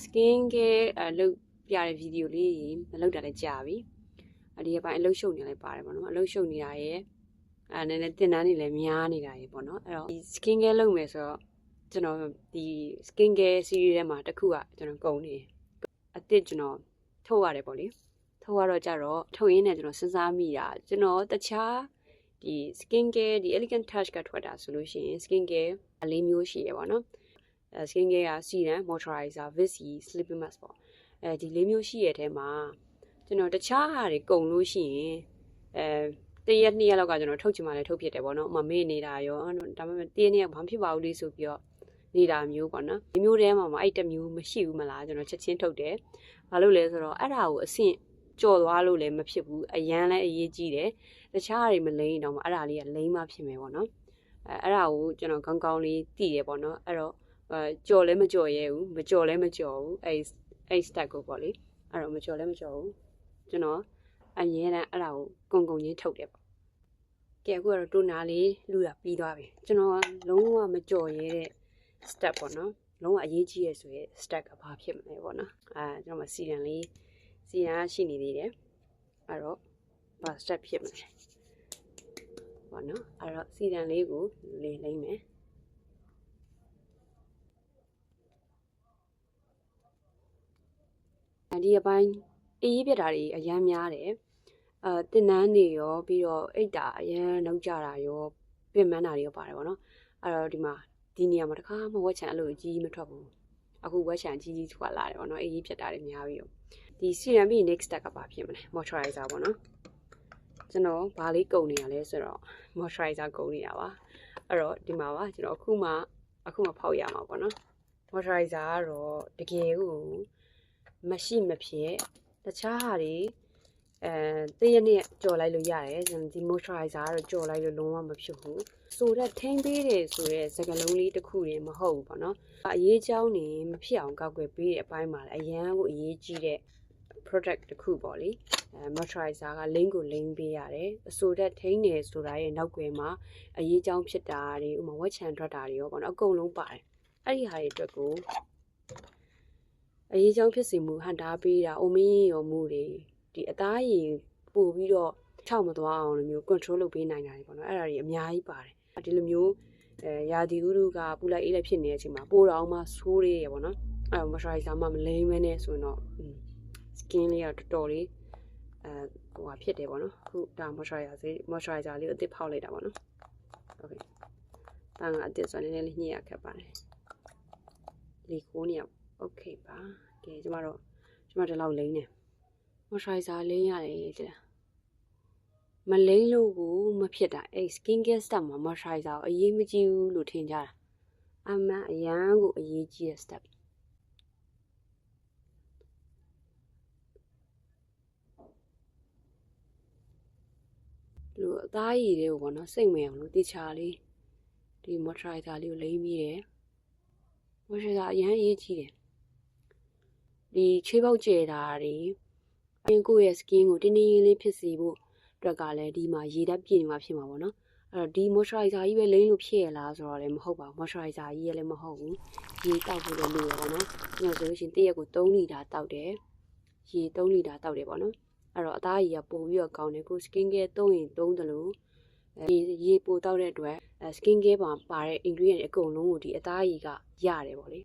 skin care လုပ်ပြတဲ့ video လေးမလုပ်တာလည်းကြာပြီဒီအပိုင်းအလုပ်ရှုပ်နေလိုက်ပါတယ်ပေါ့နော်အလုပ်ရှုပ်နေတာရဲ့နည်းနည်းတင်တန်းနေလည်းများနေတာရေပေါ့နော်အဲ့တော့ဒီ skin care လုပ်မယ်ဆိုတော့ကျွန်တော်ဒီ skin care series ထဲမှာတစ်ခုကကျွန်တော်ကုန်နေအစ်စ်ကျွန်တော်ထုတ်ရတယ်ပေါ့လေထုတ်ရတော့ကြတော့ထုတ်ရင်းနဲ့ကျွန်တော်စဉ်းစားမိတာကျွန်တော်တခြားဒီ skin care ဒီ elegant touch ကထွက်တာဆိုလို့ရှိရင် skin care အလေးမျိုးရှိရပါတော့skin care က serum moisturizer vici sleeping mask ပေါ့ဒီလေးမျိုးရှိရတဲ့ထဲမှာကျွန်တော်တခြားဟာတွေကုန်လို့ရှိရင်တရက်2ရက်လောက်ကကျွန်တော်ထုတ်ချင်မှလည်းထုတ်ဖြစ်တယ်ပေါ့နော်မမေ့နေတာရောဒါပေမဲ့တရက်2ရက်ဘာဖြစ်ပါဘူးလေဆိုပြီးတော့နေတာမျိုးပေါ့နော်ဒီမျိုးထဲမှာအဲ့တမျိုးမရှိဘူးမလားကျွန်တော်ချက်ချင်းထုတ်တယ်ဘာလို့လဲဆိုတော့အဲ့ဒါကိုအဆင့်ကြော်သွားလို့လည်းမဖြစ်ဘူးအရန်လည်းအရေးကြီးတယ်တခြားတွေမလိမ့်တော့မှအဲ့ဒါလေးကလိမ့်မှဖြစ်မယ်ပေါ့နော်အဲ့ဒါကိုကျွန်တော်ကောင်းကောင်းလေးသိရပေါ့နော်အဲ့တော့ကြော်လည်းမကြော်ရဲဘူးမကြော်လည်းမကြော်ဘူးအဲ့ stack ကိုပေါ့လေအဲ့တော့မကြော်လည်းမကြော်ဘူးကျွန်တော်အရင်ကအဲ့ဒါကိုကုံချင်းထုတ်တယ်ပေါ့ကဲအခုကတော့တိုနာလေးလူရပြီးသွားပြီကျွန်တော်လုံးဝမကြော်ရဲတဲ့ step ပေါ့နော်လုံးဝအရေးကြီးရဆိုရဲ step ကဘာဖြစ်မလဲပေါ့နော်ကျွန်တော်စီရန်ရှိနေသေးတယ်အဲ့တော့ဘာ step ဖြစ်မလဲပေါ့နော်အဲ့တော့စီရန်လေးကိုလိမ့်မယ်ဒီအပိုင်းအေးပြတာတွေအရမ်းများတယ်တင်နန်းနေရောပြီးတော့အိတ်တာအရန်နှုတ်ကြတာရောပြင်မန်းတာတွေရောပါတယ်ပေါ့နော်အဲ့တော့ဒီနေရာမှာတခါမှဝက်ချန်အဲ့လိုကြီးမထွက်ဘူးအခုဝက်ချန်ကြီးထွက်လာတယ်ပေါ့နော်အေးပြတာတွေများပြီးတော့ဒီ serum ပြီး next step ကဘာဖြစ်မလဲ moisturizer ပေါ့နော်ကျွန်တော်ဘာလေးကုန်နေရလဲဆိုတော့ moisturizer ကုန်နေတာပါအဲ့တော့ဒီမှာပါကျွန်တော်အခုမှဖောက်ရမှာပေါ့နော် moisturizer ကတော့တကယ်ကိုမရှိမဖြစ်တခြားဟာတွေတရက်နဲ့ကြော်လိုက်လို့ရတယ်ဒီ moisturizer ကတော့ကြော်လိုက်လို့လုံးဝမဖြစ်ဘူးဆိုတော့ထိန်းပေးတယ်ဆိုရဲစကလုံးလေးတစ်ခုတည်းမဟုတ်ဘူးပေါ့နော်အရေးချောင်းနေမဖြစ်အောင်ကောက်ွယ်ပေးတဲ့အပိုင်းမှာလည်းအရန်ကိုအရေးကြီးတဲ့ product တစ်ခုပေါ့လေ moisturizer က link ကို link ပေးရတယ်အဆိုတက်ထိန်းတယ်ဆိုတာရဲ့နောက်ွယ်မှာအရေးချောင်းဖြစ်တာတွေဥပမာဝက်ချန်ထွက်တာတွေရောပေါ့နော်အကုန်လုံးပါတယ်အဲ့ဒီဟာတွေအတွက်ကိုအရေးချောင်းဖြစ်စီမှုဟန်တာပေးတာအိုမင်းရောမှုတွေဒီအသားရည်ပို့ပြီးတော့ခြောက်မသွားအောင်လိုမျိုး control လုပ်ပေးနိုင်တာတွေပေါ့နော်အဲ့ဒါတွေအများကြီးပါတယ်ဒီလိုမျိုးရာသီဥတုကပူလိုက်အေးလိုက်ဖြစ်နေတဲ့အချိန်မှာပိုးတော်မှဆိုးရပေါ့နော်အဲ့ moisturizer မှမလိမ့်မဲနဲ့ဆိုရင်တော့ skin လေးကတော်တော်လေးဟိုဟာဖြစ်တယ်ပေါ့နော်ခုဒါ moisturizer လေးကိုအသစ်ဖောက်လိုက်တာပေါ့နော် okay ဒါကအသစ်ဆိုနည်းနည်းလေးညှိရခက်ပါတယ်လီခိုးနေရ okay ပါကဲကျမဒီလောက်လိမ့်နေmoisturizer လိမ့်ရတယ်ကြလားမလိမ့်လို့ကိုမဖြစ်တာအဲ့ skin care step မှာ moisturizer ကိုအရေးမကြီးဘူးလို့ထင်ကြတာအမှန်အရန်ကိုအရေးကြီးတဲ့ step လူအသားရည်တွေကိုပေါ့နော်စိတ်ဝင်အောင်လို့တေချာလေးဒီ moisturizer လေးကိုလိမ့်ပြီးတယ် moisturizer အရန်အရေးကြီးတယ်ဒီချွေးပေါက်ကျဲတာတွေကိုယ့်ရဲ့ skin ကိုတင်းတင်းလေးဖြစ်စေဖို့အတွက်ကလည်းဒီမှာရေဓာတ်ပြည့်နေမှာဖြစ်မှာပေါ့နော်အဲ့တော့ဒီ moisturizer ကြီးပဲလိမ့်လို့ဖြစ်ရလားဆိုတော့လည်းမဟုတ်ပါဘူး moisturizer ကြီးရလည်းမဟုတ်ဘူးရေတောက်ဖို့လည်းလိုရပါတော့ကျွန်တော်ဆိုလို့ရှိရင်တစ်ရက်ကို3လီတာတောက်တယ်ရေ3လီတာတောက်တယ်ပေါ့နော်အဲ့တော့အသားရည်ကပိုပြီးတော့ကောင်းတယ်ကို skin care သုံးရင်သုံးတယ်လို့ရေပိုတောက်တဲ့အတွက် skin care မှာပါတဲ့ ingredient အကုန်လုံးကိုဒီအသားရည်ကရတယ်ပေါ့လေ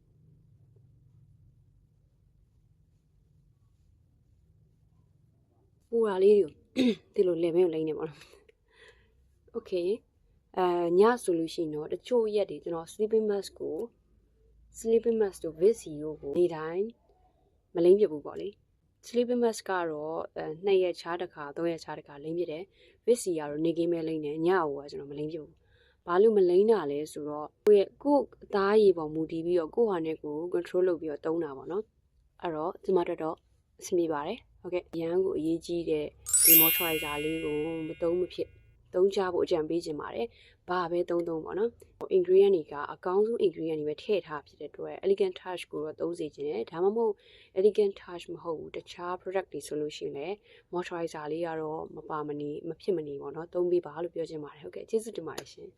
ပူတာလေးတွေဒီလိုလေဘင်းကိုလိမ့်နေပါတော့ okay ညဆိုလို့ရှိရင်တော့တချို့ရက်တွေကျွန်တော် sleeping mask တို့ vici တို့ကိုနေ့တိုင်းမလိမ့်ပြဘူးပေါ့လေ sleeping mask ကတော့2ရက်ခြားတစ်ခါ3ရက်ခြားတစ်ခါလိမ့်ပြတယ် vici ကတော့နေကင်းမဲလိမ့်တယ်ညကိုကကျွန်တော်မလိမ့်ပြဘူးဘာလို့မလိမ့်တာလဲဆိုတော့ကိုယ့်အသားရည်ပေါ်မူတည်ပြီးတော့ကိုယ့်ဟာနဲ့ကိုယ် control လုပ်ပြီးတော့တုံးတာပေါ့နော်အဲ့တော့ဒီမှာတော့အဆင်ပြေပါတယ်ဟုတ်ကဲ့ရန်ကိုအရေးကြီးတဲ့ဒီ moisturizer လေးကိုမသုံးမဖြစ်သုံးချဖို့အကြံပေးခြင်းပါတယ်ဘာပဲသုံးပေါ့နော် ingredient တွေကအကောင်းဆုံး ingredient တွေပဲထည့်ထားဖြစ်တဲ့အတွက် elegant touch ကိုတော့သုံးစေခြင်းတယ်ဒါမှမဟုတ် elegant touch မဟုတ်ဘူးတခြား product တွေဆိုလို့ရှိရင်လည်း moisturizer လေးကတော့မဖြစ်မနေပေါ့နော်သုံးပေးပါလို့ပြောချင်ပါတယ်ဟုတ်ကဲ့ကျေးဇူးတင်ပါတယ်ရှင်